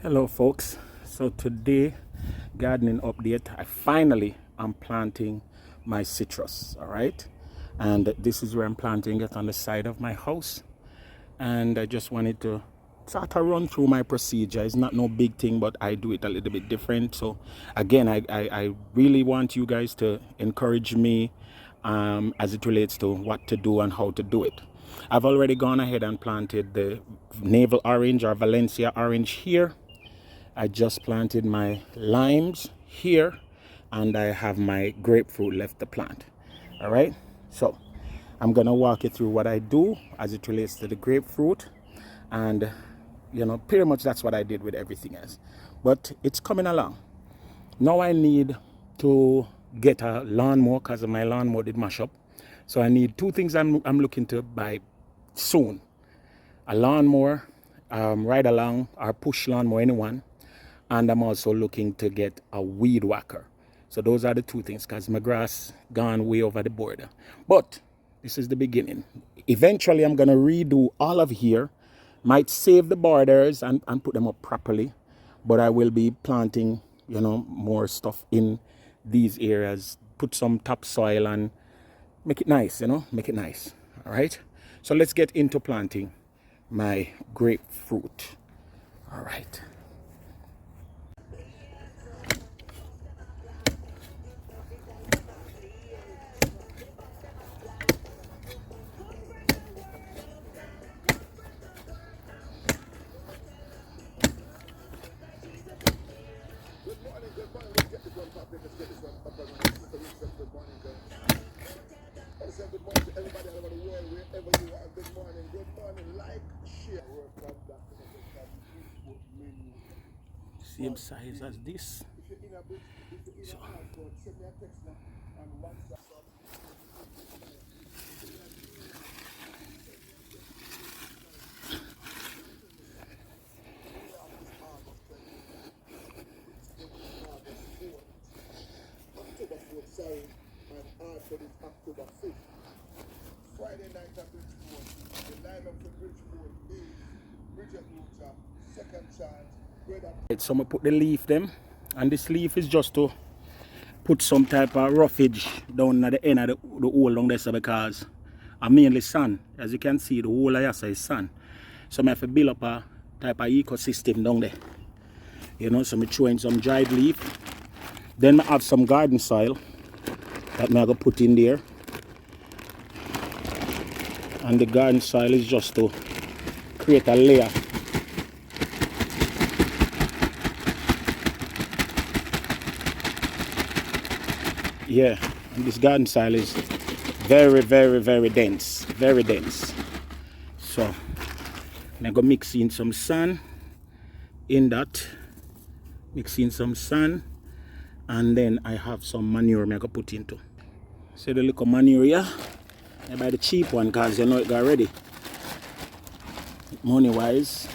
Hello folks, so today gardening update. I finally am planting my citrus. All right, and this is where I'm planting it, on the side of my house. And I just wanted to sort of run through my procedure. It's not no big thing, but I do it a little bit different. So again, I really want you guys to encourage me as it relates to what to do and how to do it. I've already gone ahead and planted the navel orange or Valencia orange here. I just planted my limes here, and I have my grapefruit left to plant. All right, so I'm gonna walk you through what I do as it relates to the grapefruit, and pretty much that's what I did with everything else. But it's coming along. Now I need to get a lawnmower because my lawnmower did mash up. So I need two things I'm looking to buy soon: a lawnmower, ride along or push lawnmower, anyone. And I'm also looking to get a weed whacker. So those are the two things, because my grass gone way over the border. But this is the beginning. Eventually I'm gonna redo all of here. Might save the borders and put them up properly. But I will be planting, more stuff in these areas. Put some topsoil and make it nice, make it nice. All right. So let's get into planting my grapefruit. All right. Same size as this. So. Friday night at Bridgeport, the lineup for Bridgeport is Bridget Luther, second chance. So I'm gonna put the leaf them, and this leaf is just to put some type of roughage down at the end of the hole down there, because I'm mainly sun. As you can see, the whole of Yasa is sun. So I have to build up a type of ecosystem down there. So I'm throwing some dried leaf. Then I have some garden soil that I'm gonna put in there. And the garden soil is just to create a layer. Yeah, and this garden soil is very, very, very dense. Very dense. So I'm gonna mix in some sun in that. Mix in some sun, and then I have some manure I'm gonna put into. See the little manure here? I buy the cheap one because it got ready. Money wise.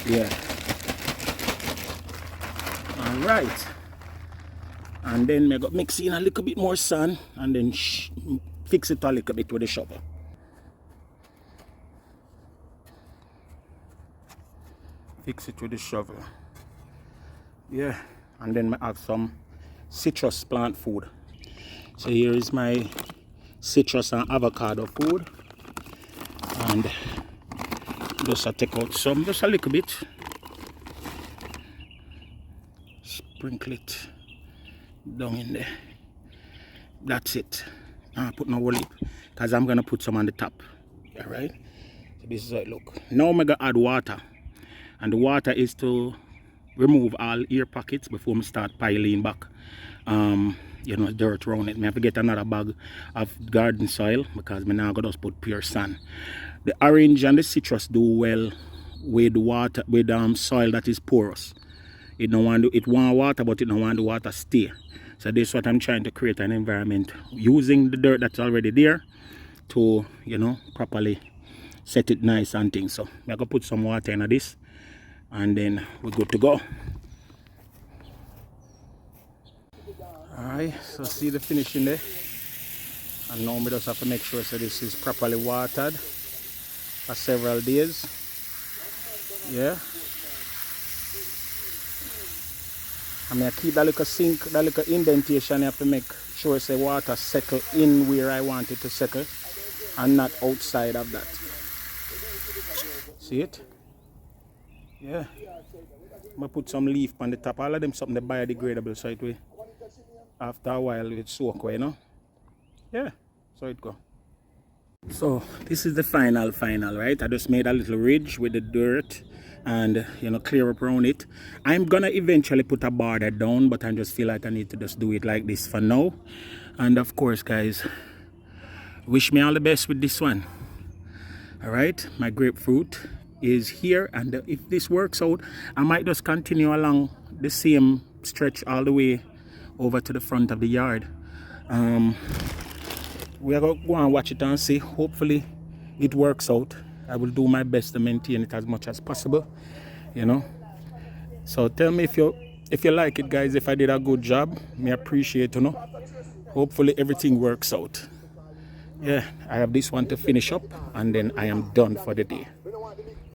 Yeah. Alright. And then I got mix in a little bit more sun, and then fix it a little bit with the shovel. Fix it with the shovel. Yeah. And then I have some citrus plant food. So here is my citrus and avocado food, and just take out some, just a little bit, sprinkle it down in there. That's it. I put no whole heap because I'm gonna put some on the top. All right, so this is how it look. Now I'm gonna add water, and the water is to remove all air pockets before I start piling back dirt around it. I have to get another bag of garden soil because I'm now gonna just put pure sand. The orange and the citrus do well with water, with soil that is porous. It want water, but it don't want the water stay. So this is what I'm trying to create, an environment using the dirt that's already there to properly set it nice and things. So I'm gonna put some water in this, and then we're good to go. Alright, so see the finishing there, and now we just have to make sure so this is properly watered for several days. Yeah, I mean, I keep that little sink, that little indentation. You have to make sure the water settle in where I want it to settle and not outside of that. See it? Yeah. I'm gonna put some leaf on the top. All of them something that biodegradable, so it will, after a while, it soak away, you know? Yeah, so it go. So this is the final, right? I just made a little ridge with the dirt and, you know, clear up around it. I'm gonna eventually put a border down, but I just feel like I need to just do it like this for now. And of course, guys, wish me all the best with this one. All right, my grapefruit is here, and if this works out, I might just continue along the same stretch all the way over to the front of the yard. We are going to go and watch it and see. Hopefully it works out. I will do my best to maintain it as much as possible, you know. So tell me if you like it, guys. If I did a good job, me appreciate, you know. Hopefully everything works out. Yeah, I have this one to finish up and then I am done for the day.